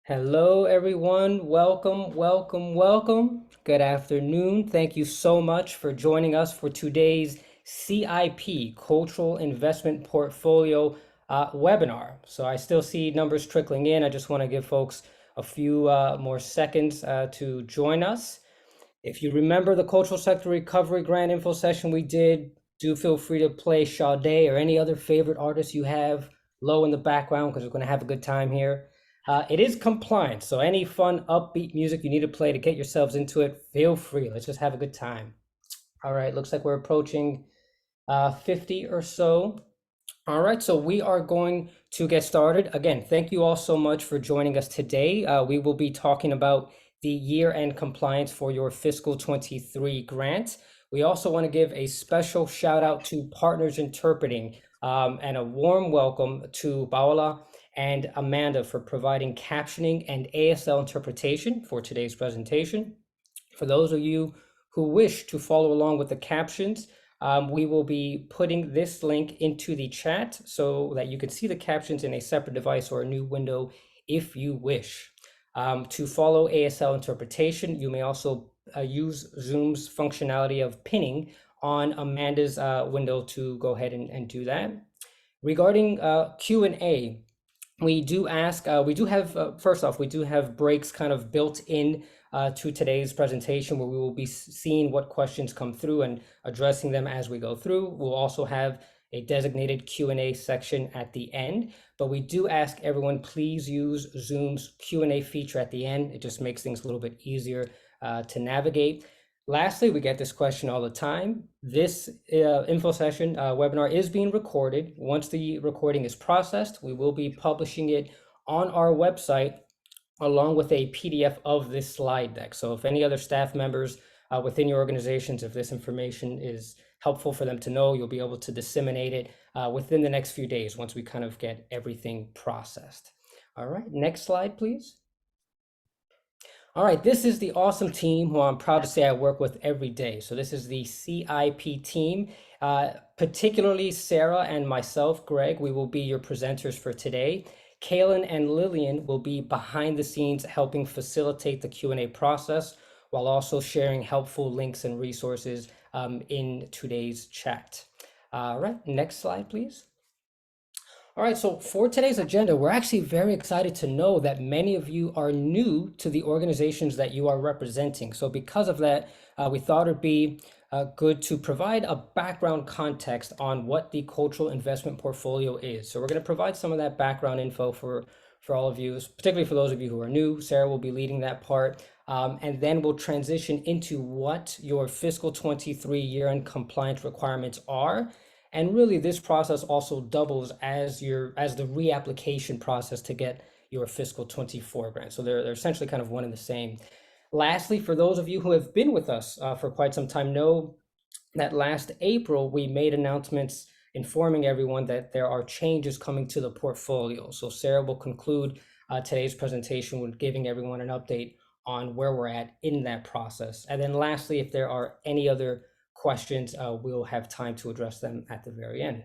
Hello, everyone. Welcome, welcome, welcome. Good afternoon. Thank you so much for joining us for today's CIP, Cultural Investment Portfolio webinar. So I still see numbers trickling in. I just want to give folks a few more seconds to join us. If you remember the Cultural Sector Recovery Grant Info session we did, do feel free to play Sade or any other favorite artists you have low in the background because we're going to have a good time here. It is compliant, so any fun, upbeat music you need to play to get yourselves into it, feel free. Let's just have a good time. All right, looks like we're approaching 50 or so. All right, so we are going to get started. Again, thank you all so much for joining us today. We will be talking about the year-end compliance for your fiscal 23 grant. We also want to give a special shout out to Partners Interpreting and a warm welcome to Paola and Amanda for providing captioning and ASL interpretation for today's presentation. For those of you who wish to follow along with the captions, we will be putting this link into the chat so that you can see the captions in a separate device or a new window if you wish. To follow ASL interpretation, you may also use Zoom's functionality of pinning on Amanda's window to go ahead and do that. Regarding Q&A, we do have, first off, we do have breaks kind of built in to today's presentation where we will be seeing what questions come through and addressing them as we go through. We'll also have a designated Q&A section at the end, but we do ask everyone, please use Zoom's Q&A feature at the end. It just makes things a little bit easier to navigate. Lastly, we get this question all the time. This info session webinar is being recorded. Once the recording is processed, we will be publishing it on our website along with a PDF of this slide deck. So if any other staff members within your organizations, if this information is helpful for them to know, you'll be able to disseminate it within the next few days once we kind of get everything processed. All right, next slide, please. All right, this is the awesome team who I'm proud to say I work with every day. So this is the CIP team, particularly Sarah and myself, Greg. We will be your presenters for today. Kaylin and Lillian will be behind the scenes helping facilitate the Q&A process while also sharing helpful links and resources in today's chat. All right, next slide, please. All right, so for today's agenda, we're actually very excited to know that many of you are new to the organizations that you are representing. So because of that, we thought it'd be good to provide a background context on what the cultural investment portfolio is. So we're going to provide some of that background info for all of you, particularly for those of you who are new. Sarah will be leading that part. And then we'll transition into what your fiscal 23 year-end compliance requirements are. And really, this process also doubles as the reapplication process to get your fiscal 24 grant. So they're essentially kind of one and the same. Lastly, for those of you who have been with us for quite some time, know that last April we made announcements informing everyone that there are changes coming to the portfolio. So Sarah will conclude today's presentation with giving everyone an update on where we're at in that process. And then lastly, if there are any other questions, we'll have time to address them at the very end.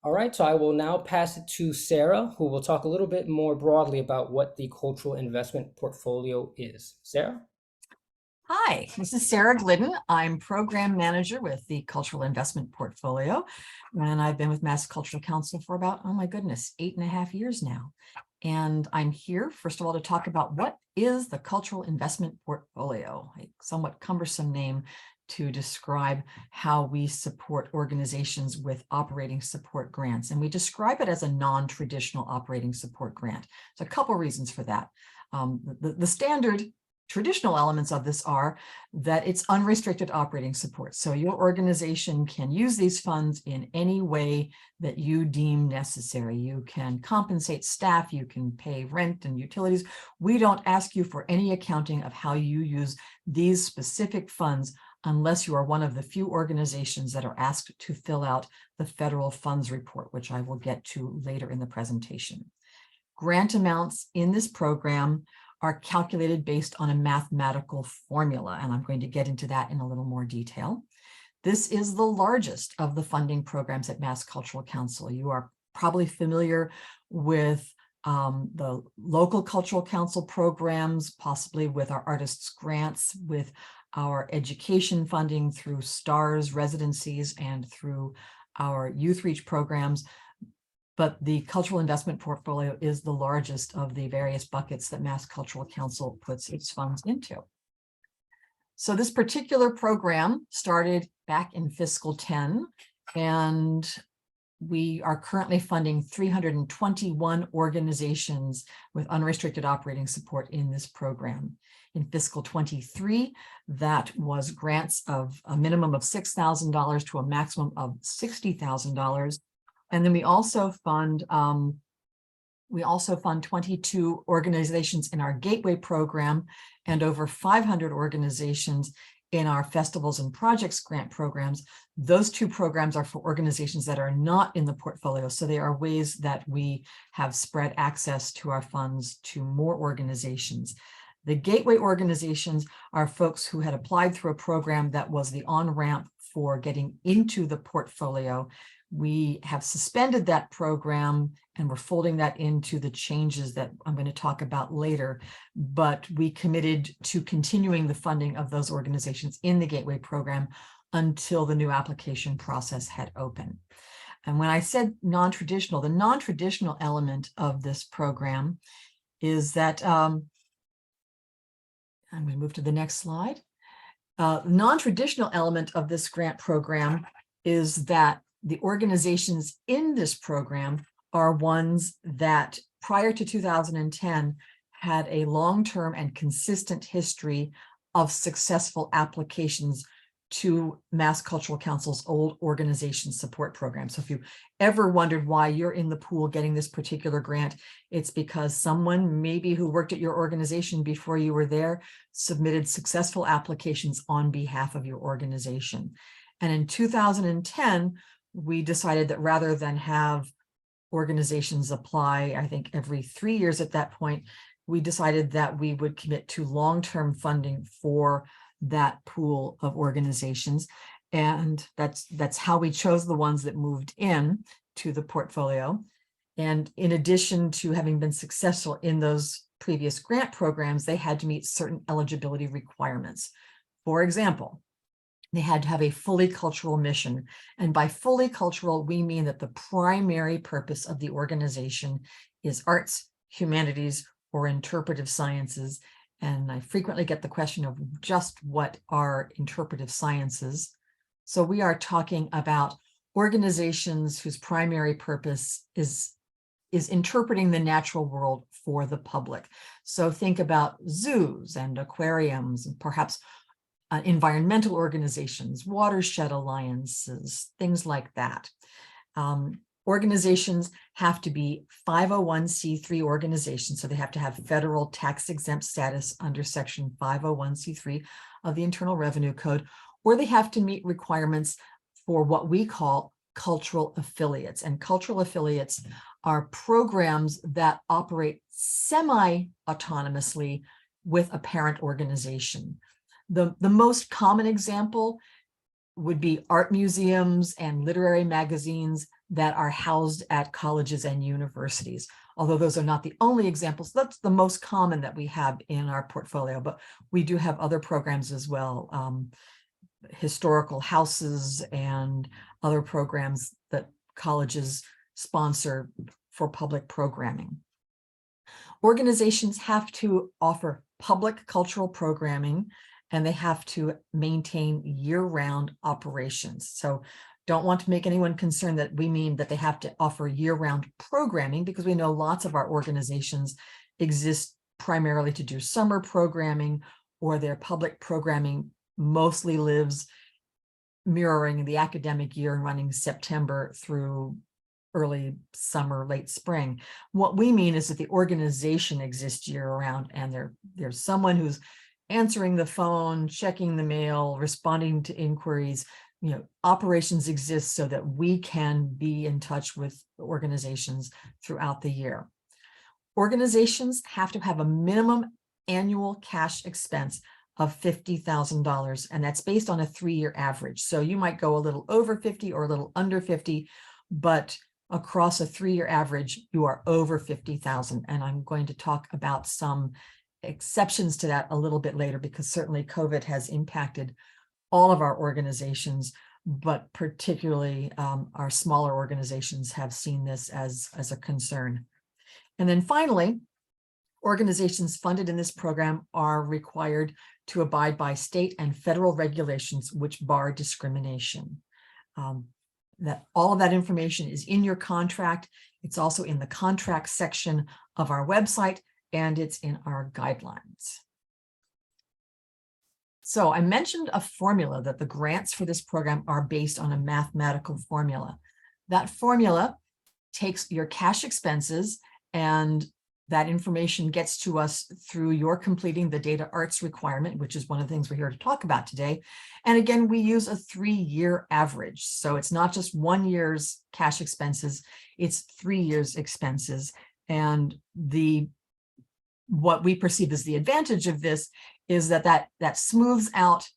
All right, so I will now pass it to Sarah, who will talk a little bit more broadly about what the cultural investment portfolio is. Sarah? Hi, this is Sarah Glidden. I'm program manager with the Cultural Investment Portfolio, and I've been with Mass Cultural Council for about, oh my goodness, 8.5 years now. And I'm here, first of all, to talk about what is the Cultural Investment Portfolio, a somewhat cumbersome name to describe how we support organizations with operating support grants. And we describe it as a non-traditional operating support grant. So a couple reasons for that. The standard traditional elements of this are that it's unrestricted operating support. So your organization can use these funds in any way that you deem necessary. You can compensate staff, you can pay rent and utilities. We don't ask you for any accounting of how you use these specific funds unless you are one of the few organizations that are asked to fill out the federal funds report, which I will get to later in the presentation. Grant amounts in this program are calculated based on a mathematical formula, and I'm going to get into that in a little more detail. This is the largest of the funding programs at Mass Cultural Council. You are probably familiar with the local cultural council programs, possibly with our artists grants, with our education funding through STARS residencies and through our youth reach programs. But the cultural investment portfolio is the largest of the various buckets that Mass Cultural Council puts its funds into. So this particular program started back in fiscal 10, and we are currently funding 321 organizations with unrestricted operating support in this program. In fiscal 23, that was grants of a minimum of $6,000 to a maximum of $60,000. And then we also fund 22 organizations in our Gateway program and over 500 organizations in our festivals and projects grant programs. Those two programs are for organizations that are not in the portfolio. So they are ways that we have spread access to our funds to more organizations. The Gateway organizations are folks who had applied through a program that was the on-ramp for getting into the portfolio. We have suspended that program and we're folding that into the changes that I'm going to talk about later, but we committed to continuing the funding of those organizations in the Gateway program until the new application process had opened. And when I said non-traditional, the non-traditional element of this program is that, I'm going to move to the next slide. Non-traditional element of this grant program is that the organizations in this program are ones that prior to 2010 had a long-term and consistent history of successful applications to Mass Cultural Council's old organization support program. So if you ever wondered why you're in the pool getting this particular grant, it's because someone maybe who worked at your organization before you were there submitted successful applications on behalf of your organization. And in 2010, we decided that rather than have organizations apply, I think every 3 years at that point, we decided that we would commit to long-term funding for that pool of organizations. And that's how we chose the ones that moved in to the portfolio. And in addition to having been successful in those previous grant programs, they had to meet certain eligibility requirements. For example, they had to have a fully cultural mission. And by fully cultural, we mean that the primary purpose of the organization is arts, humanities, or interpretive sciences. And I frequently get the question of just what are interpretive sciences. So we are talking about organizations whose primary purpose is interpreting the natural world for the public. So think about zoos and aquariums and perhaps environmental organizations, watershed alliances, things like that. Organizations have to be 501c3 organizations, so they have to have federal tax exempt status under section 501c3 of the Internal Revenue Code, or they have to meet requirements for what we call cultural affiliates. And cultural affiliates are programs that operate semi-autonomously with a parent organization. The most common example would be art museums and literary magazines that are housed at colleges and universities. Although those are not the only examples, that's the most common that we have in our portfolio, but we do have other programs as well, historical houses and other programs that colleges sponsor for public programming. Organizations have to offer public cultural programming, and they have to maintain year-round operations. So don't want to make anyone concerned that we mean that they have to offer year-round programming, because we know lots of our organizations exist primarily to do summer programming, or their public programming mostly lives mirroring the academic year and running September through early summer, late spring. What we mean is that the organization exists year-round, and there's someone who's answering the phone, checking the mail, responding to inquiries. You know, operations exist so that we can be in touch with organizations throughout the year. Organizations have to have a minimum annual cash expense of $50,000, and that's based on a 3-year average. So you might go a little over 50 or a little under 50, but across a 3-year average, you are over 50,000. And I'm going to talk about some exceptions to that a little bit later, because certainly COVID has impacted all of our organizations, but particularly our smaller organizations have seen this as a concern. And then finally, organizations funded in this program are required to abide by state and federal regulations which bar discrimination. That all of that information is in your contract. It's also in the contract section of our website, and it's in our guidelines. So I mentioned a formula that the grants for this program are based on a mathematical formula. That formula takes your cash expenses, and that information gets to us through your completing the data arts requirement, which is one of the things we're here to talk about today. And again, we use a 3-year average. So it's not just 1 year's cash expenses, it's 3 years expenses. And what we perceive as the advantage of this is that smooths out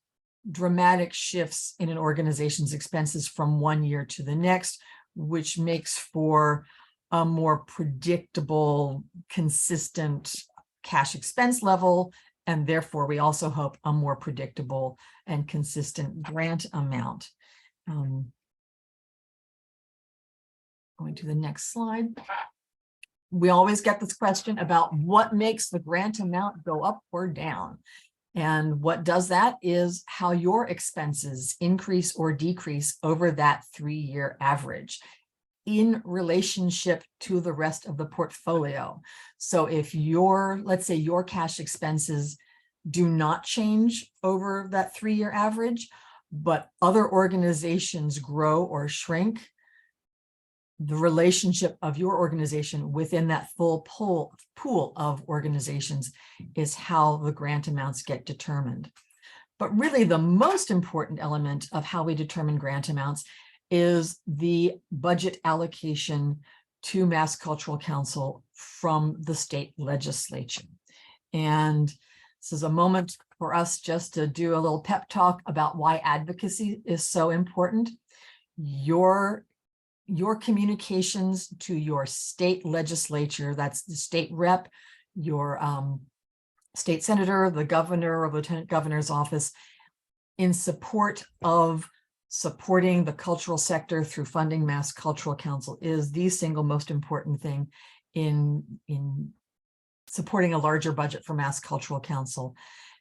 dramatic shifts in an organization's expenses from 1 year to the next, which makes for a more predictable, consistent cash expense level, and therefore we also hope a more predictable and consistent grant amount. Going to the next slide. We always get this question about what makes the grant amount go up or down. And what does that is how your expenses increase or decrease over that 3-year average in relationship to the rest of the portfolio. So if let's say your cash expenses do not change over that 3-year average, but other organizations grow or shrink, the relationship of your organization within that full pool of organizations is how the grant amounts get determined. But really the most important element of how we determine grant amounts is the budget allocation to Mass Cultural Council from the state legislature. And this is a moment for us just to do a little pep talk about why advocacy is so important. Your communications to your state legislature, that's the state rep, your state senator, the governor or lieutenant governor's office, in support of supporting the cultural sector through funding Mass Cultural Council is the single most important thing in supporting a larger budget for Mass Cultural Council.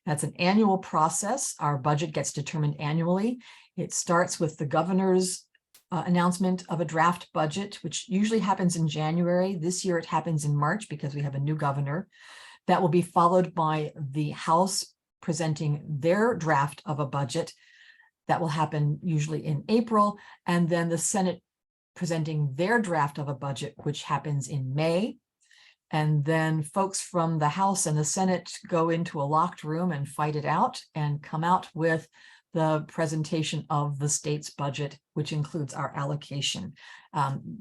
That's an annual process. Our budget gets determined annually. It starts with the governor's announcement of a draft budget, which usually happens in January. This year it happens in March because we have a new governor. That will be followed by the House presenting their draft of a budget. That will happen usually in April, and then the Senate presenting their draft of a budget, which happens in May. And then folks from the House and the Senate go into a locked room and fight it out and come out with the presentation of the state's budget, which includes our allocation.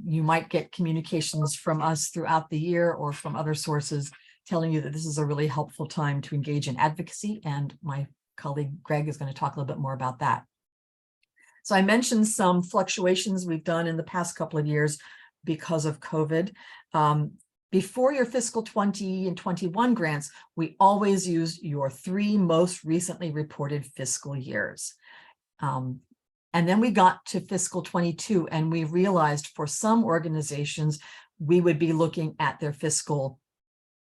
You might get communications from us throughout the year or from other sources telling you that this is a really helpful time to engage in advocacy, and my colleague Greg is going to talk a little bit more about that. So I mentioned some fluctuations we've done in the past couple of years because of COVID. Before your fiscal 20 and 21 grants, we always use your 3 most recently reported fiscal years. And then we got to fiscal 22 and we realized for some organizations, we would be looking at their fiscal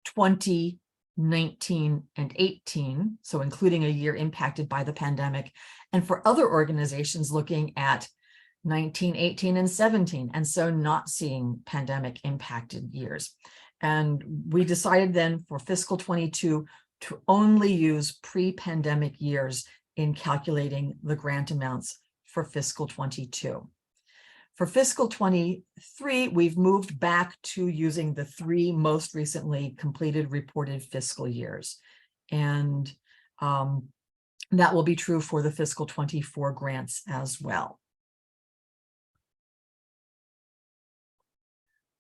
20, 19, and 18, so including a year impacted by the pandemic, and for other organizations looking at 19, 18, and 17, and so not seeing pandemic impacted years. And we decided then for fiscal 22 to only use pre-pandemic years in calculating the grant amounts for fiscal 22. For fiscal 23, we've moved back to using the 3 most recently completed reported fiscal years. And that will be true for the fiscal 24 grants as well.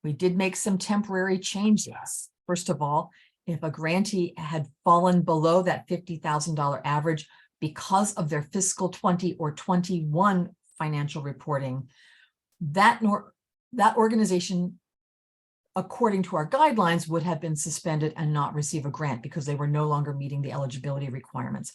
We did make some temporary changes. First of all, if a grantee had fallen below that $50,000 average because of their fiscal 20 or 21 financial reporting, that that organization, according to our guidelines, would have been suspended and not receive a grant because they were no longer meeting the eligibility requirements.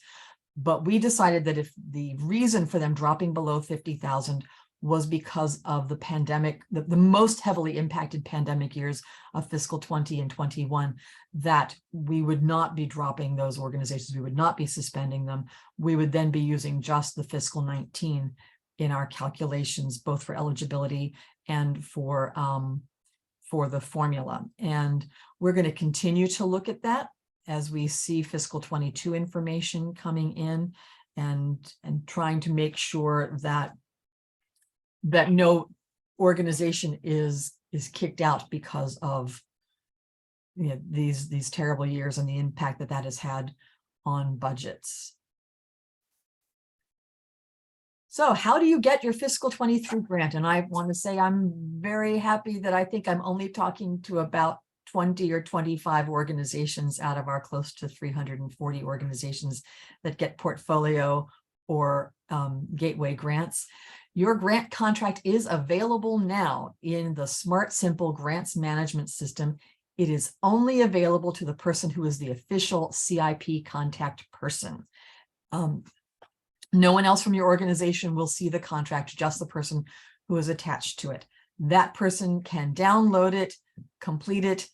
But we decided that if the reason for them dropping below 50,000 was because of the pandemic, the most heavily impacted pandemic years of fiscal 20 and 21, that we would not be dropping those organizations. We would not be suspending them. We would then be using just the fiscal 19 in our calculations, both for eligibility and for the formula. And we're going to continue to look at that as we see fiscal 22 information coming in, and trying to make sure that no organization is kicked out because of, you know, these terrible years and the impact that that has had on budgets. So how do you get your fiscal 23 grant? And I want to say I'm very happy that I think I'm only talking to about 20 or 25 organizations out of our close to 340 organizations that get portfolio or gateway grants. Your grant contract is available now in the Smart Simple Grants Management System. It is only available to the person who is the official CIP contact person. No one else from your organization will see the contract, just the person who is attached to it. That person can download it, complete it,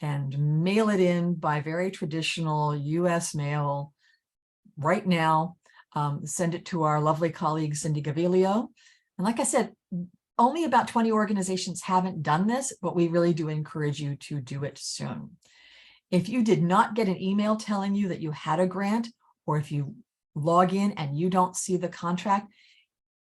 and mail it in by very traditional US mail right now. Send it to our lovely colleague, Cindy Gavilio. And like I said, only about 20 organizations haven't done this, but we really do encourage you to do it soon. If you did not get an email telling you that you had a grant, or if you log in and you don't see the contract,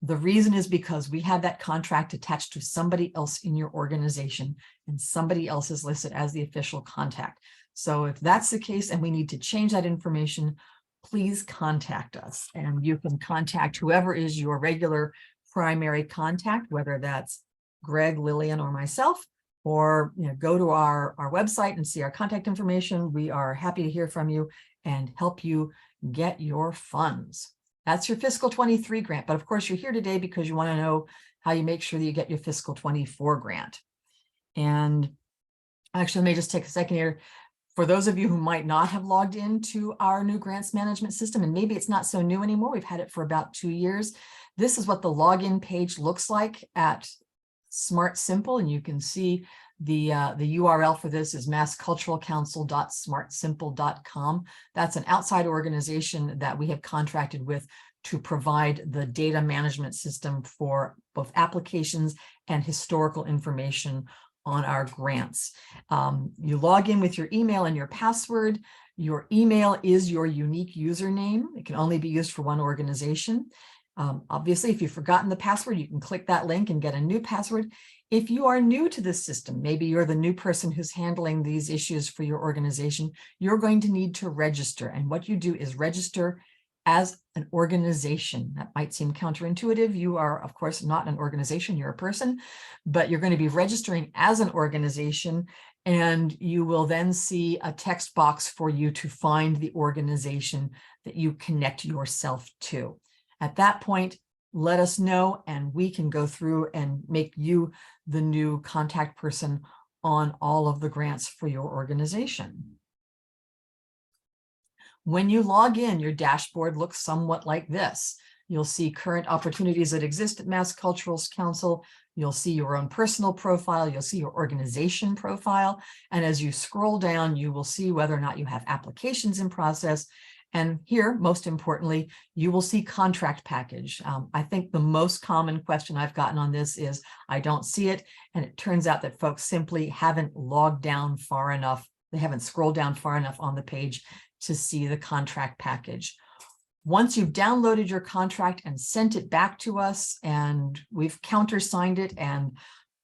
the reason is because we have that contract attached to somebody else in your organization, and somebody else is listed as the official contact. So if that's the case and we need to change that information, please contact us, and you can contact whoever is your regular primary contact, whether that's Greg, Lillian, or myself, or go to our website and see our contact information. We are happy to hear from you and help you get your funds. That's your fiscal 23 grant. But of course, you're here today because you want to know how you make sure that you get your fiscal 24 grant. And actually, let me just take a second here. For those of you who might not have logged into our new grants management system, and maybe it's not so new anymore, we've had it for about 2 years. This is what the login page looks like at Smart Simple, and you can see the URL for this is massculturalcouncil.smartsimple.com. That's an outside organization that we have contracted with to provide the data management system for both applications and historical information on our grants. You log in with your email and your password. Your email is your unique username. It can only be used for one organization. Obviously, if you've forgotten the password, you can click that link and get a new password. If you are new to this system, maybe you're the new person who's handling these issues for your organization, you're going to need to register. And what you do is register as an organization. That might seem counterintuitive. You are, of course, not an organization, you're a person, but you're going to be registering as an organization, and you will then see a text box for you to find the organization that you connect yourself to. At that point, let us know, and we can go through and make you the new contact person on all of the grants for your organization. When you log in, your dashboard looks somewhat like this. You'll see current opportunities that exist at Mass Cultural Council. You'll see your own personal profile. You'll see your organization profile. And as you scroll down, you will see whether or not you have applications in process. And here, most importantly, you will see contract package. I think the most common question I've gotten on this is, I don't see it. And it turns out that folks simply haven't logged down far enough. They haven't scrolled down far enough on the page to see the contract package. Once you've downloaded your contract and sent it back to us, and we've countersigned it and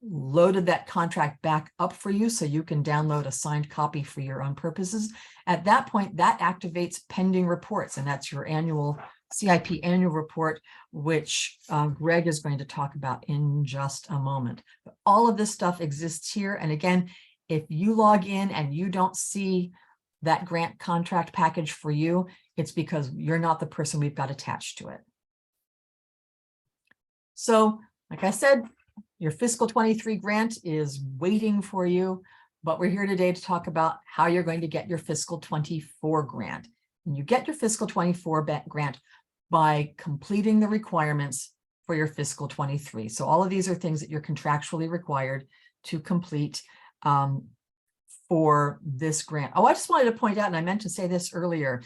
loaded that contract back up for you so you can download a signed copy for your own purposes. At that point, that activates pending reports, and that's your annual CIP annual report, which Greg is going to talk about in just a moment. But all of this stuff exists here. And again, if you log in and you don't see that grant contract package for you, it's because you're not the person we've got attached to it. So, like I said, Your fiscal 23 grant is waiting for you, but we're here today to talk about how you're going to get your fiscal 24 grant. And you get your fiscal 24 grant by completing the requirements for your fiscal 23. So all of these are things that you're contractually required to complete for this grant. Oh, I just wanted to point out, and I meant to say this earlier,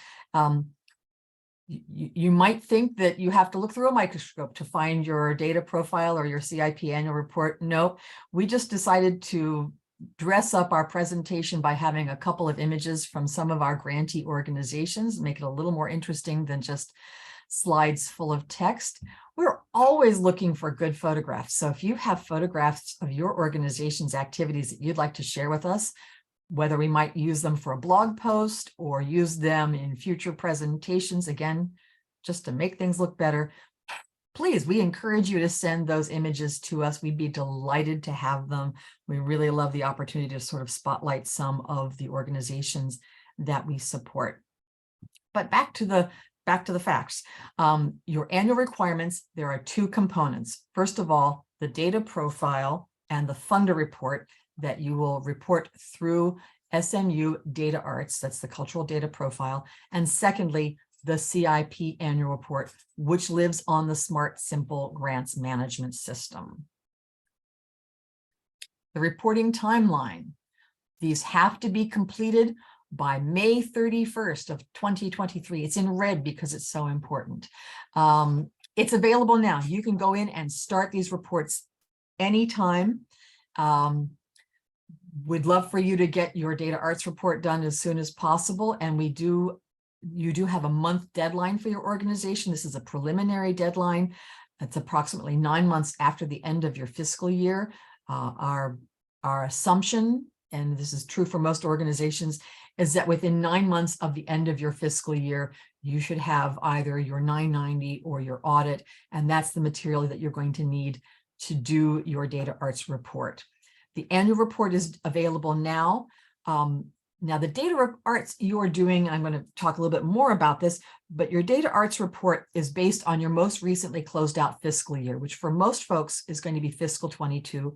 you might think that you have to look through a microscope to find your data profile or your CIP annual report. No, we just decided to dress up our presentation by having a couple of images from some of our grantee organizations, make it a little more interesting than just slides full of text. We're always looking for good photographs. So if you have photographs of your organization's activities that you'd like to share with us, whether we might use them for a blog post or use them in future presentations, again, just to make things look better, please, we encourage you to send those images to us. We'd be delighted to have them. We really love the opportunity to sort of spotlight some of the organizations that we support. But back to the facts. Your annual requirements, there are two components. First of all, the data profile and the funder report that you will report through SMU Data Arts, that's the cultural data profile. And secondly, the CIP annual report, which lives on the Smart Simple Grants Management System. The reporting timeline. These have to be completed by May 31st of 2023. It's in red because it's so important. It's available now. You can go in and start these reports anytime. We'd love for you to get your data arts report done as soon as possible. And you do have a month deadline for your organization. This is a preliminary deadline. It's approximately 9 months after the end of your fiscal year. Our assumption, and this is true for most organizations, is that within 9 months of the end of your fiscal year, you should have either your 990 or your audit, and that's the material that you're going to need to do your data arts report. The annual report is available now. Now, the data arts you're doing, I'm going to talk a little bit more about this, but your data arts report is based on your most recently closed out fiscal year, which for most folks is going to be fiscal 22.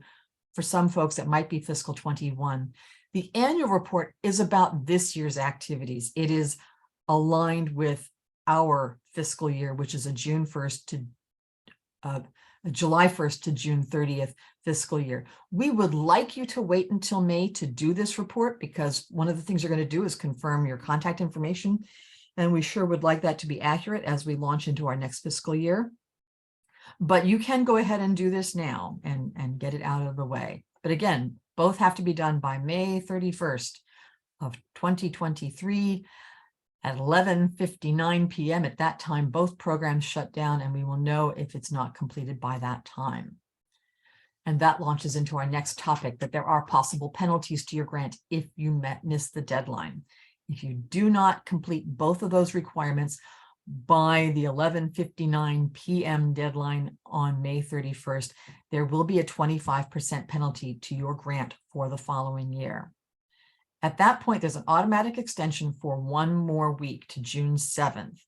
For some folks, it might be fiscal 21. The annual report is about this year's activities. It is aligned with our fiscal year, which is a July 1st to June 30th fiscal year. We would like you to wait until May to do this report, because one of the things you're going to do is confirm your contact information. And we sure would like that to be accurate as we launch into our next fiscal year. But you can go ahead and do this now and get it out of the way. But again, both have to be done by May 31st of 2023 at 11:59 p.m. At that time, both programs shut down, and we will know if it's not completed by that time. And that launches into our next topic, that there are possible penalties to your grant if you miss the deadline. If you do not complete both of those requirements by the 11:59 p.m. deadline on May 31st, there will be a 25% penalty to your grant for the following year. At that point, there's an automatic extension for 1 more week to June 7th.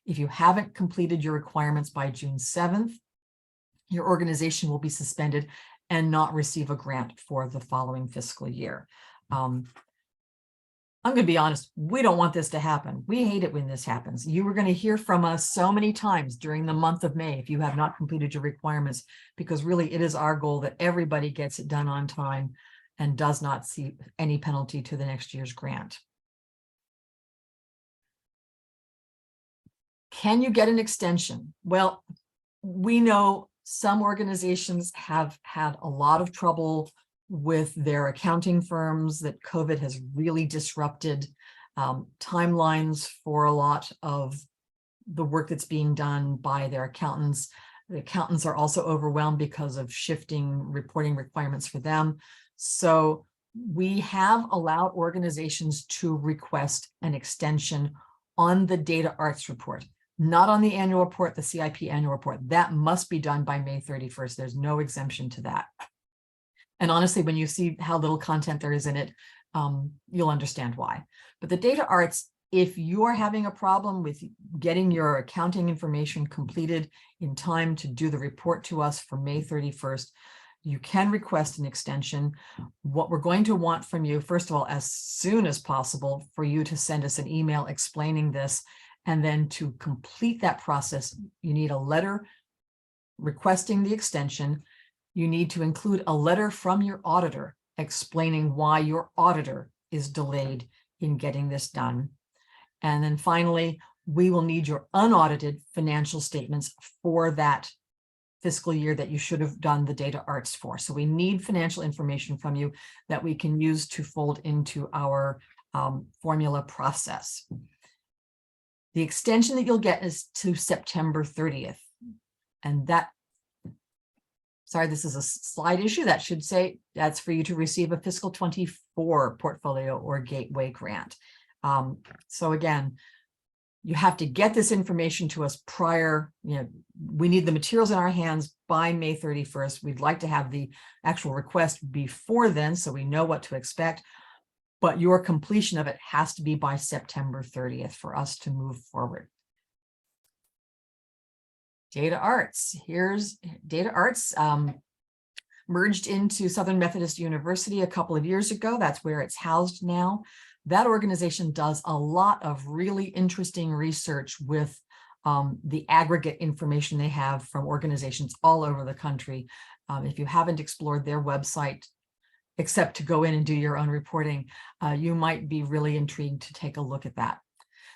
If you haven't completed your requirements by June 7th, your organization will be suspended and not receive a grant for the following fiscal year. I'm going to be honest, we don't want this to happen. We hate it when this happens. You are going to hear from us so many times during the month of May if you have not completed your requirements, because really it is our goal that everybody gets it done on time and does not see any penalty to the next year's grant. Can you get an extension? Well, we know some organizations have had a lot of trouble with their accounting firms, that COVID has really disrupted timelines for a lot of the work that's being done by their accountants. The accountants are also overwhelmed because of shifting reporting requirements for them. So we have allowed organizations to request an extension on the data arts report, not on the annual report, the CIP annual report. That must be done by May 31st. There's no exemption to that. And honestly, when you see how little content there is in it, you'll understand why. But the data arts, if you are having a problem with getting your accounting information completed in time to do the report to us for May 31st, you can request an extension. What we're going to want from you, first of all, as soon as possible, for you to send us an email explaining this. And then to complete that process, you need a letter requesting the extension. You need to include a letter from your auditor explaining why your auditor is delayed in getting this done. And then finally, we will need your unaudited financial statements for that fiscal year that you should have done the data arts for. So we need financial information from you that we can use to fold into our formula process. The extension that you'll get is to September 30th. And that, sorry, this is a slide issue that should say that's for you to receive a fiscal 24 portfolio or gateway grant. So again, you have to get this information to us prior, we need the materials in our hands by May 31st. We'd like to have the actual request before then, so we know what to expect, but your completion of it has to be by September 30th for us to move forward. Data Arts, here's Data Arts, merged into Southern Methodist University a couple of years ago. That's where it's housed now. That organization does a lot of really interesting research with the aggregate information they have from organizations all over the country. If you haven't explored their website, except to go in and do your own reporting, you might be really intrigued to take a look at that.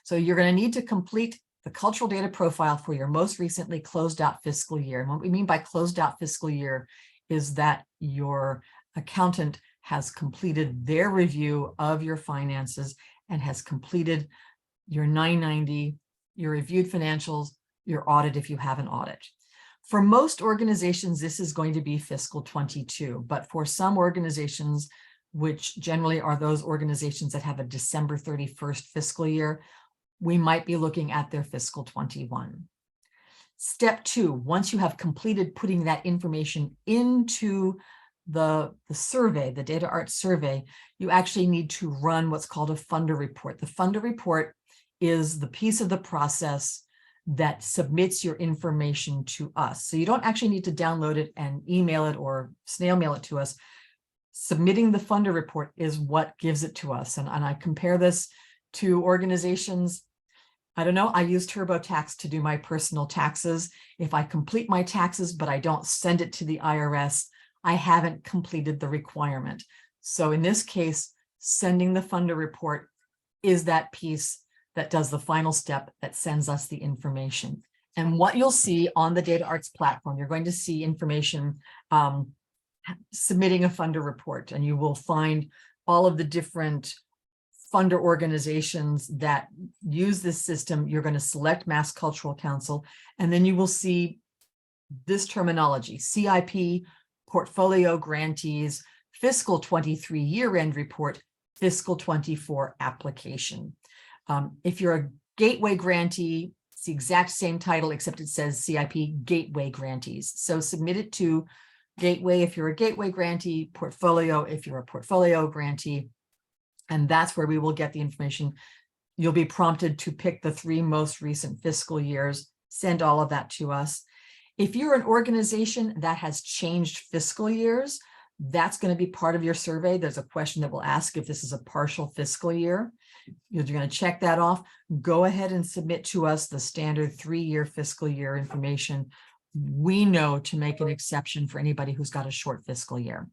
So you're going to need to complete the cultural data profile for your most recently closed out fiscal year. And what we mean by closed out fiscal year is that your accountant has completed their review of your finances and has completed your 990, your reviewed financials, your audit if you have an audit. For most organizations, this is going to be fiscal 22, but for some organizations, which generally are those organizations that have a December 31st fiscal year, we might be looking at their fiscal 21. Step 2, once you have completed putting that information into the survey, the Data Arts survey, you actually need to run what's called a funder report. The funder report is the piece of the process that submits your information to us. So you don't actually need to download it and email it or snail mail it to us. Submitting the funder report is what gives it to us. And I compare this to organizations. I don't know, I use TurboTax to do my personal taxes. If I complete my taxes, but I don't send it to the IRS, I haven't completed the requirement. So in this case, sending the funder report is that piece that does the final step that sends us the information. And what you'll see on the Data Arts platform, you're going to see information submitting a funder report, and you will find all of the different funder organizations that use this system. You're going to select Mass Cultural Council, and then you will see this terminology: CIP, portfolio grantees, fiscal 23 year-end report, fiscal 24 application. If you're a gateway grantee, it's the exact same title, except it says CIP gateway grantees. So submit it to gateway if you're a gateway grantee, portfolio if you're a portfolio grantee, and that's where we will get the information. You'll be prompted to pick the 3 most recent fiscal years, send all of that to us. If you're an organization that has changed fiscal years, that's going to be part of your survey. There's a question that will ask if this is a partial fiscal year. You're going to check that off. Go ahead and submit to us the standard 3-year fiscal year information. We know to make an exception for anybody who's got a short fiscal year.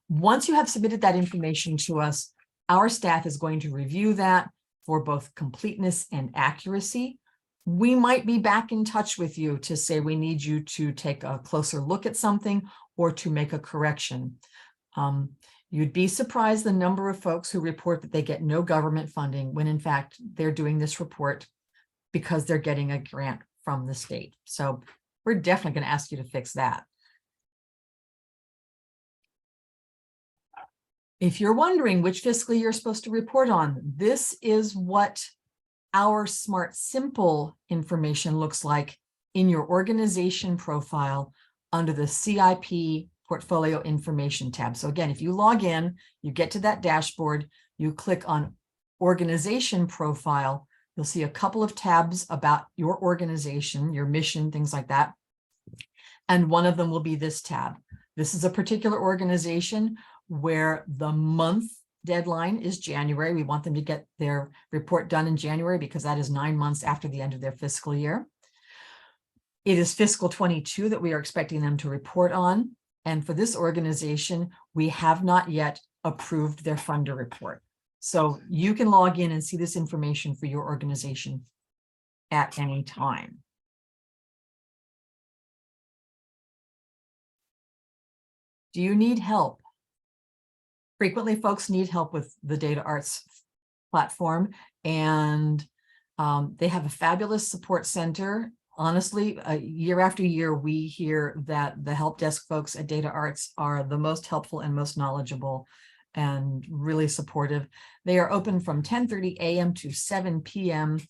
Once you have submitted that information to us, our staff is going to review that for both completeness and accuracy. We might be back in touch with you to say we need you to take a closer look at something or to make a correction. You'd be surprised the number of folks who report that they get no government funding when in fact they're doing this report because they're getting a grant from the state. So we're definitely going to ask you to fix that. If you're wondering which fiscal year you're supposed to report on, this is what our Smart Simple information looks like in your organization profile under the CIP Portfolio Information tab. So again, if you log in, you get to that dashboard, you click on Organization Profile, you'll see a couple of tabs about your organization, your mission, things like that. And one of them will be this tab. This is a particular organization where the month deadline is January. We want them to get their report done in January because that is 9 months after the end of their fiscal year. It is fiscal 22 that we are expecting them to report on. And for this organization, we have not yet approved their funder report. So you can log in and see this information for your organization at any time. Do you need help? Frequently, folks need help with the Data Arts platform, and they have a fabulous support center. Honestly, year after year, we hear that the help desk folks at Data Arts are the most helpful and most knowledgeable and really supportive. They are open from 10:30 a.m. to 7 p.m.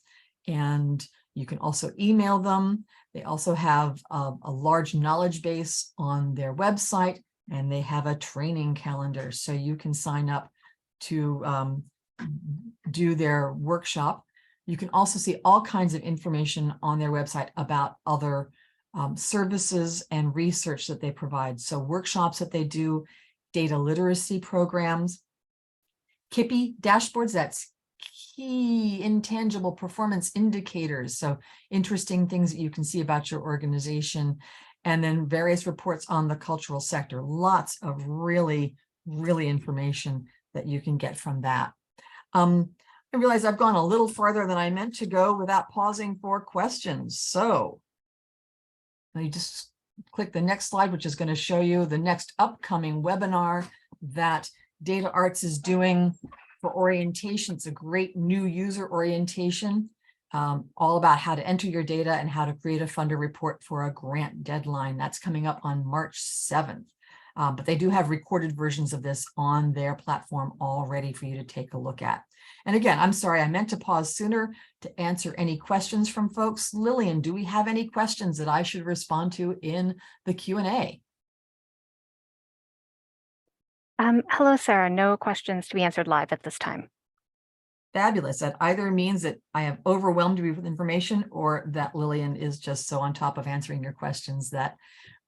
and you can also email them. They also have a large knowledge base on their website, and they have a training calendar, so you can sign up to do their workshop. You can also see all kinds of information on their website about other services and research that they provide. So workshops that they do, data literacy programs, CIP dashboards, that's key intangible performance indicators. So interesting things that you can see about your organization, and then various reports on the cultural sector. Lots of really information that you can get from that. I realize I've gone a little farther than I meant to go without pausing for questions. So you just click the next slide, which is going to show you the next upcoming webinar that Data Arts is doing for orientation. It's a great new user orientation, all about how to enter your data and how to create a funder report for a grant deadline. That's coming up on March 7th. But they do have recorded versions of this on their platform already for you to take a look at. And again, I'm sorry, I meant to pause sooner to answer any questions from folks. Lillian, do we have any questions that I should respond to in the Q&A? Hello, Sarah. No questions to be answered live at this time. Fabulous. That either means that I have overwhelmed you with information, or that Lillian is just so on top of answering your questions that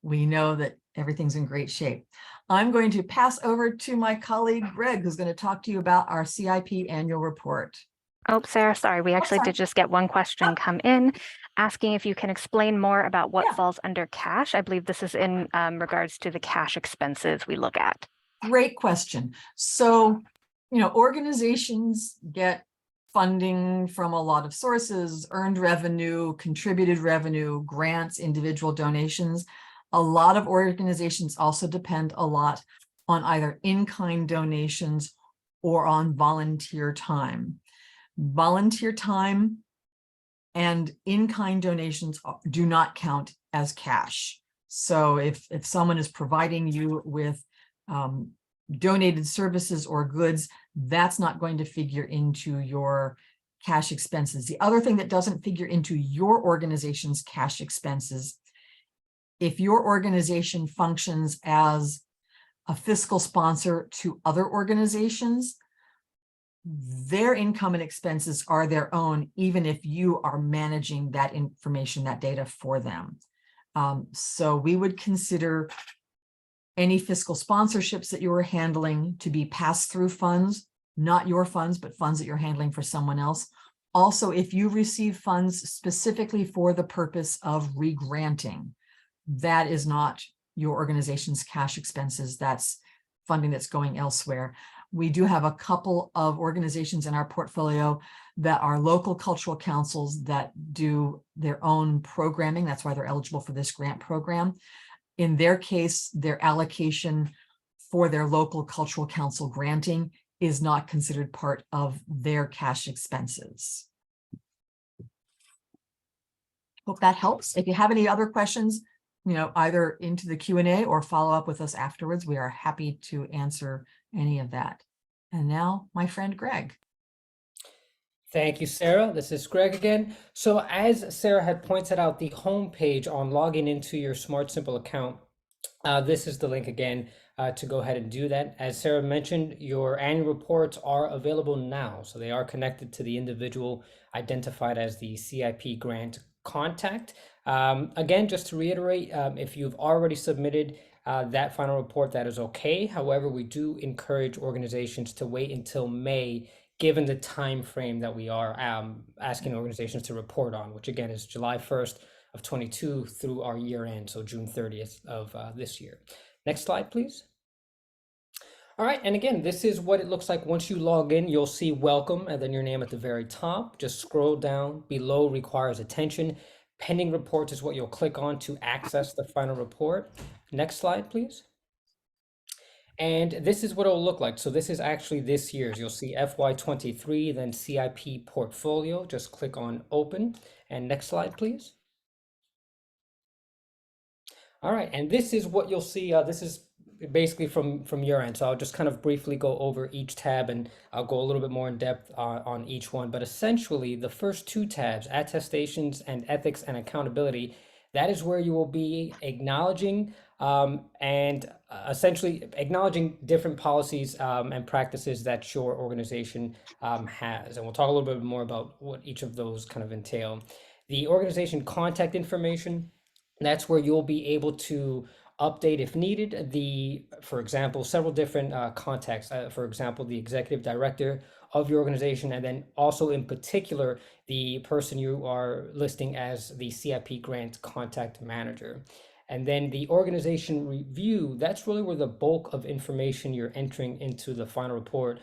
we know that everything's in great shape. I'm going to pass over to my colleague, Greg, who's going to talk to you about our CIP annual report. Oh, Sarah, sorry. We actually did just get one question come in asking if you can explain more about what falls under cash. I believe this is in regards to the cash expenses we look at. Great question. So, organizations get funding from a lot of sources: earned revenue, contributed revenue, grants, individual donations. A lot of organizations also depend a lot on either in-kind donations or on volunteer time. Volunteer time and in-kind donations do not count as cash. So if someone is providing you with donated services or goods, that's not going to figure into your cash expenses. The other thing that doesn't figure into your organization's cash expenses, if your organization functions as a fiscal sponsor to other organizations, their income and expenses are their own, even if you are managing that information, that data for them. So we would consider any fiscal sponsorships that you are handling to be pass-through funds, not your funds, but funds that you're handling for someone else. Also, if you receive funds specifically for the purpose of re-granting, that is not your organization's cash expenses. That's funding that's going elsewhere. We do have a couple of organizations in our portfolio that are local cultural councils that do their own programming. That's why they're eligible for this grant program. In their case, their allocation for their local cultural council granting is not considered part of their cash expenses. Hope that helps. If you have any other questions, either into the Q&A or follow up with us afterwards, we are happy to answer any of that. And now, my friend Greg. Thank you, Sarah. This is Greg again. So as Sarah had pointed out, the homepage on logging into your Smart Simple account, this is the link again to go ahead and do that. As Sarah mentioned, your annual reports are available now. So they are connected to the individual identified as the CIP grant contact. Again, just to reiterate, if you've already submitted that final report, that is okay. However, we do encourage organizations to wait until May, given the time frame that we are asking organizations to report on, which again is July 1st of 22 through our year end, so June 30th of this year. Next slide, please. All right, and again, this is what it looks like once you log in. You'll see welcome and then your name at the very top. Just scroll down below, requires attention. Pending reports is what you'll click on to access the final report. Next slide, please. And this is what it'll look like. So this is actually this year's. You'll see FY23, then CIP portfolio. Just click on open. And next slide, please. All right, and this is what you'll see. This is basically from your end. So I'll just kind of briefly go over each tab and I'll go a little bit more in depth on each one. But essentially, the first two tabs, attestations and ethics and accountability, that is where you will be acknowledging and essentially acknowledging different policies and practices that your organization has. And we'll talk a little bit more about what each of those kind of entail. The organization contact information, that's where you'll be able to update if needed for example, several different contacts, for example, the executive director of your organization, and then also in particular, the person you are listing as the CIP grant contact manager. And then the organization review, that's really where the bulk of information you're entering into the final report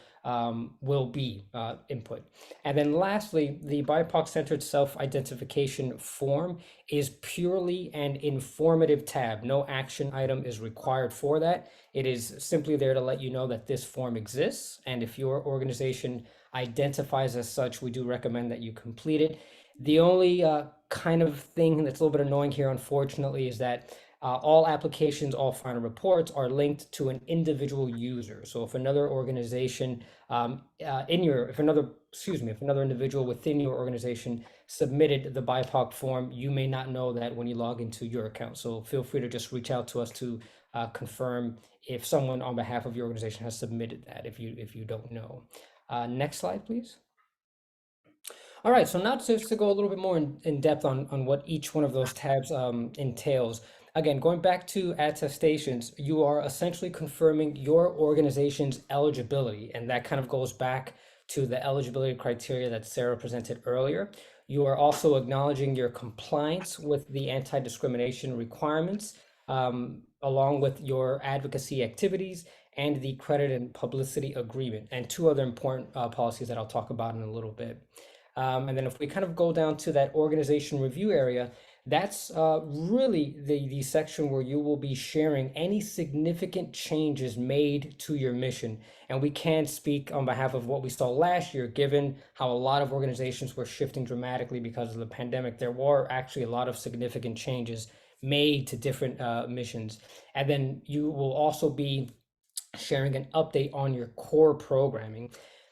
will be input. And then lastly, the BIPOC-centered self-identification form is purely an informative tab. No action item is required for that. It is simply there to let you know that this form exists. And if your organization identifies as such, we do recommend that you complete it. The only kind of thing that's a little bit annoying here, unfortunately, is that all applications, all final reports are linked to an individual user. So if another organization if another individual within your organization submitted the BIPOC form, you may not know that when you log into your account. So feel free to just reach out to us to confirm if someone on behalf of your organization has submitted that, if you don't know. Next slide, please. All right, so now just to go a little bit more in depth on what each one of those tabs entails. Again, going back to attestations, you are essentially confirming your organization's eligibility, and that kind of goes back to the eligibility criteria that Sarah presented earlier. You are also acknowledging your compliance with the anti-discrimination requirements, along with your advocacy activities and the credit and publicity agreement, and two other important policies that I'll talk about in a little bit. And then if we kind of go down to that organization review area, that's really the section where you will be sharing any significant changes made to your mission. And we can speak on behalf of what we saw last year, given how a lot of organizations were shifting dramatically because of the pandemic. There were actually a lot of significant changes made to different missions. And then you will also be sharing an update on your core programming.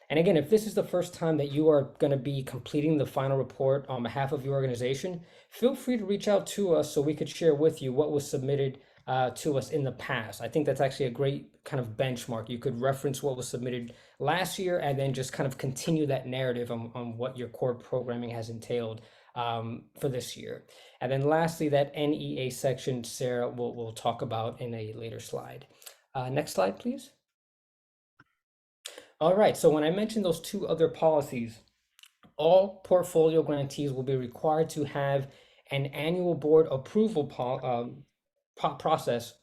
And again, if this is the first time that you are going to be completing the final report on behalf of your organization, feel free to reach out to us so we could share with you what was submitted to us in the past. I think that's actually a great kind of benchmark. You could reference what was submitted last year and then just kind of continue that narrative on what your core programming has entailed for this year. And then lastly, that NEA section, Sarah will talk about in a later slide. Next slide, please. All right, so when I mentioned those two other policies, all portfolio grantees will be required to have an annual board approval process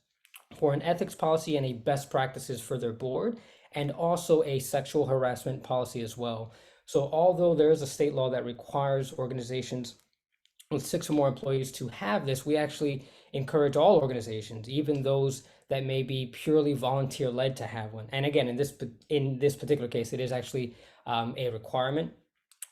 for an ethics policy and a best practices for their board, and also a sexual harassment policy as well. So although there is a state law that requires organizations with 6 or more employees to have this, we actually encourage all organizations, even those that may be purely volunteer led, to have one. And again, in this particular case, it is actually a requirement.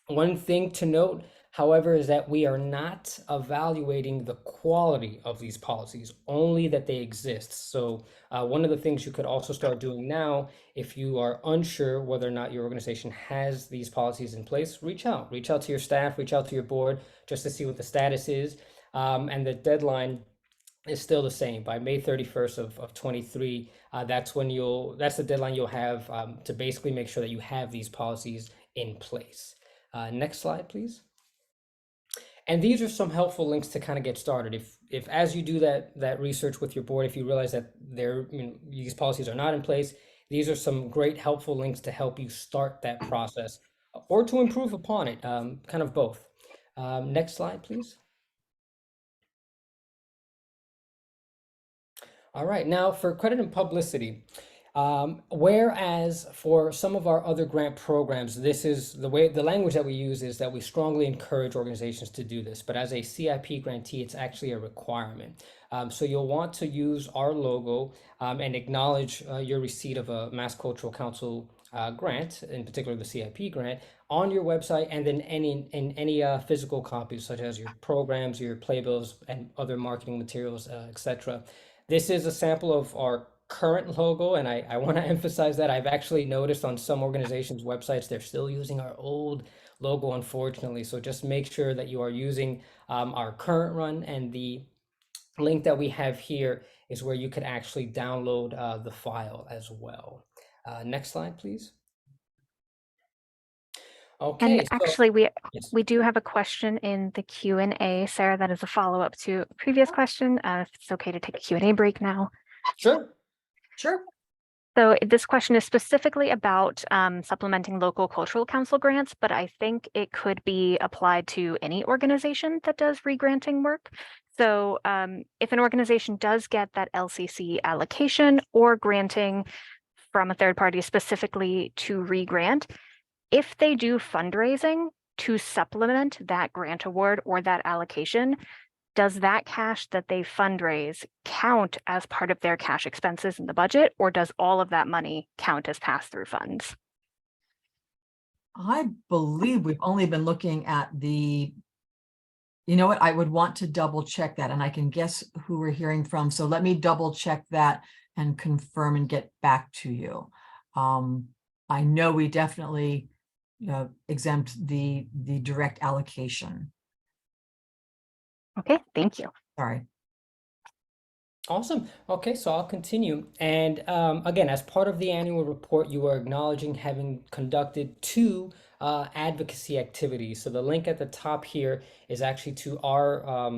One thing to note, however, is that we are not evaluating the quality of these policies, only that they exist. So one of the things you could also start doing now, if you are unsure whether or not your organization has these policies in place, reach out to your staff, reach out to your board, just to see what the status is. And the deadline is still the same. By May 31st of 23, that's the deadline you'll have to basically make sure that you have these policies in place. Next slide, please. And these are some helpful links to kind of get started. If if as you do that research with your board, if you realize that these policies are not in place, these are some great helpful links to help you start that process or to improve upon it, kind of both. Next slide, please. All right, now for credit and publicity. Whereas for some of our other grant programs, this is the language that we use is that we strongly encourage organizations to do this. But as a CIP grantee, it's actually a requirement. So you'll want to use our logo and acknowledge your receipt of a Mass Cultural Council grant, in particular the CIP grant, on your website, and then any physical copies, such as your programs, your playbills, and other marketing materials, etc. This is a sample of our current logo, and I want to emphasize that I've actually noticed on some organizations' websites they're still using our old logo, unfortunately. So just make sure that you are using our current run, and the link that we have here is where you could actually download the file as well. Next slide, please. Okay, And actually, yes. we do have a question in the Q&A, Sarah, that is a follow-up to a previous question. If it's okay to take a Q&A break now. Sure. Sure. So this question is specifically about supplementing local cultural council grants, but I think it could be applied to any organization that does regranting work. So if an organization does get that LCC allocation or granting from a third party specifically to regrant, if they do fundraising to supplement that grant award or that allocation, does that cash that they fundraise count as part of their cash expenses in the budget, or does all of that money count as pass-through funds? I believe we've only been looking at you know what, I would want to double check that, and I can guess who we're hearing from. So let me double check that and confirm and get back to you. I know we definitely exempt the direct allocation. Okay, thank you. Sorry. Awesome. Okay, so I'll continue. And again, as part of the annual report, you are acknowledging having conducted 2 advocacy activities. So the link at the top here is actually to our,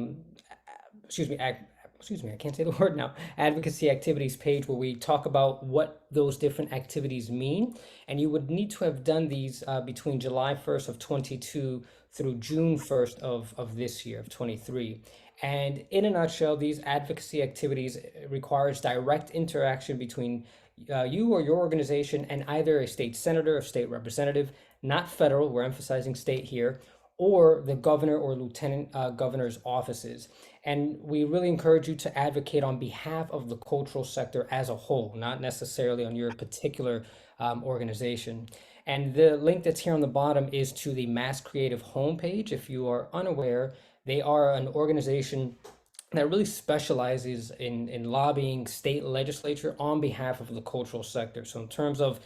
excuse me, I can't say the word now, advocacy activities page, where we talk about what those different activities mean. And you would need to have done these between July 1st of 22 through June 1st of this year, of 23. And in a nutshell, these advocacy activities requires direct interaction between you or your organization and either a state senator or state representative, not federal, we're emphasizing state here, or the governor or lieutenant governor's offices. And we really encourage you to advocate on behalf of the cultural sector as a whole, not necessarily on your particular organization. And the link that's here on the bottom is to the Mass Creative homepage. If you are unaware, they are an organization that really specializes in lobbying state legislature on behalf of the cultural sector. So in terms of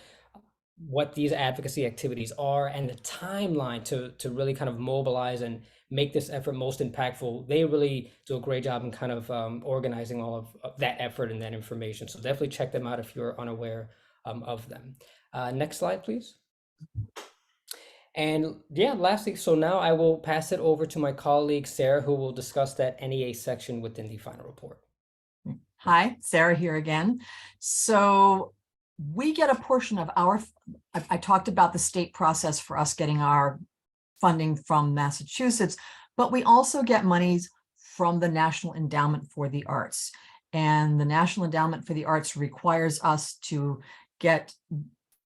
what these advocacy activities are and the timeline to really kind of mobilize and make this effort most impactful, they really do a great job in kind of organizing all of that effort and that information. So definitely check them out if you're unaware of them. Next slide, please. And yeah, lastly, so now I will pass it over to my colleague, Sarah, who will discuss that NEA section within the final report. Hi, Sarah here again. So we get a portion of I talked about the state process for us getting our funding from Massachusetts, but we also get monies from the National Endowment for the Arts. And the National Endowment for the Arts requires us to get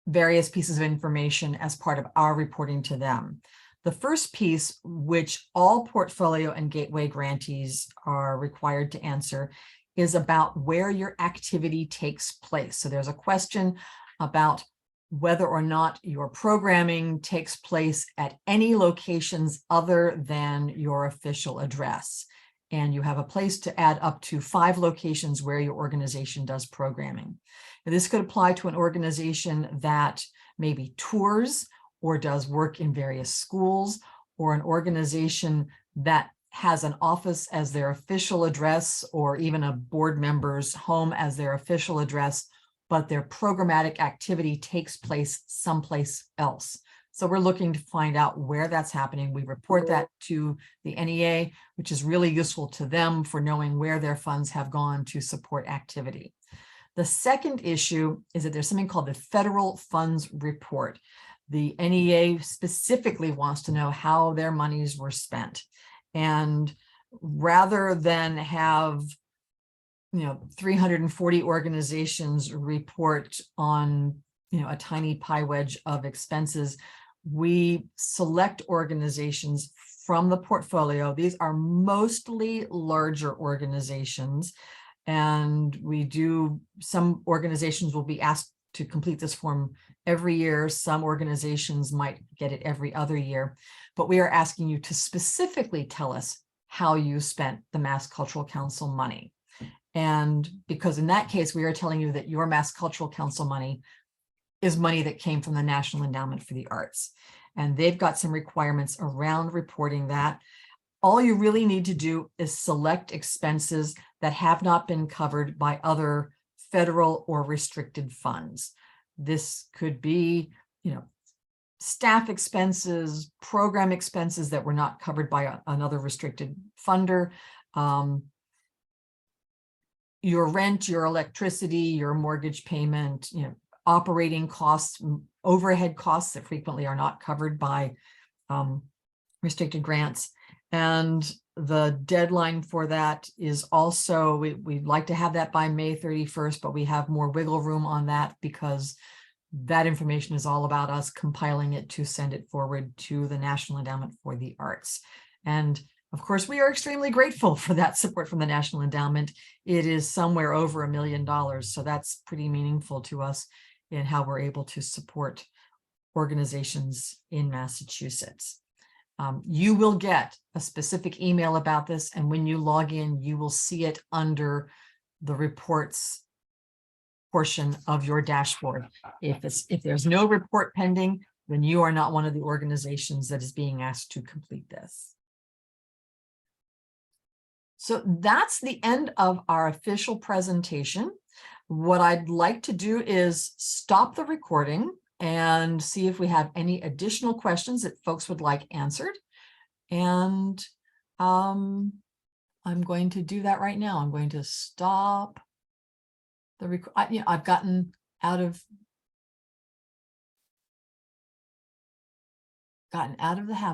various pieces of information as part of our reporting to them. The first piece, which all portfolio and gateway grantees are required to answer, is about where your activity takes place. So there's a question about whether or not your programming takes place at any locations other than your official address. And you have a place to add up to 5 locations where your organization does programming. Now, this could apply to an organization that maybe tours or does work in various schools, or an organization that has an office as their official address, or even a board member's home as their official address, but their programmatic activity takes place someplace else. So we're looking to find out where that's happening. We report that to the NEA, which is really useful to them for knowing where their funds have gone to support activity. The second issue is that there's something called the Federal Funds Report. The NEA specifically wants to know how their monies were spent. And rather than have 340 organizations report on a tiny pie wedge of expenses, we select organizations from the portfolio. These are mostly larger organizations, and some organizations will be asked to complete this form every year. Some organizations might get it every other year, but we are asking you to specifically tell us how you spent the Mass Cultural Council money. And because in that case, we are telling you that your Mass Cultural Council money is money that came from the National Endowment for the Arts. And they've got some requirements around reporting that. All you really need to do is select expenses that have not been covered by other federal or restricted funds. This could be, staff expenses, program expenses that were not covered by another restricted funder, your rent, your electricity, your mortgage payment, operating costs, overhead costs that frequently are not covered by restricted grants. And the deadline for that is also, we'd like to have that by May 31st, but we have more wiggle room on that because that information is all about us compiling it to send it forward to the National Endowment for the Arts. And of course, we are extremely grateful for that support from the National Endowment. It is somewhere over $1 million. So that's pretty meaningful to us in how we're able to support organizations in Massachusetts. You will get a specific email about this, and when you log in, you will see it under the reports portion of your dashboard. If there's no report pending, then you are not one of the organizations that is being asked to complete this. So that's the end of our official presentation. What I'd like to do is stop the recording and see if we have any additional questions that folks would like answered. And I'm going to do that right now. I'm going to stop the record. I've gotten out of the habit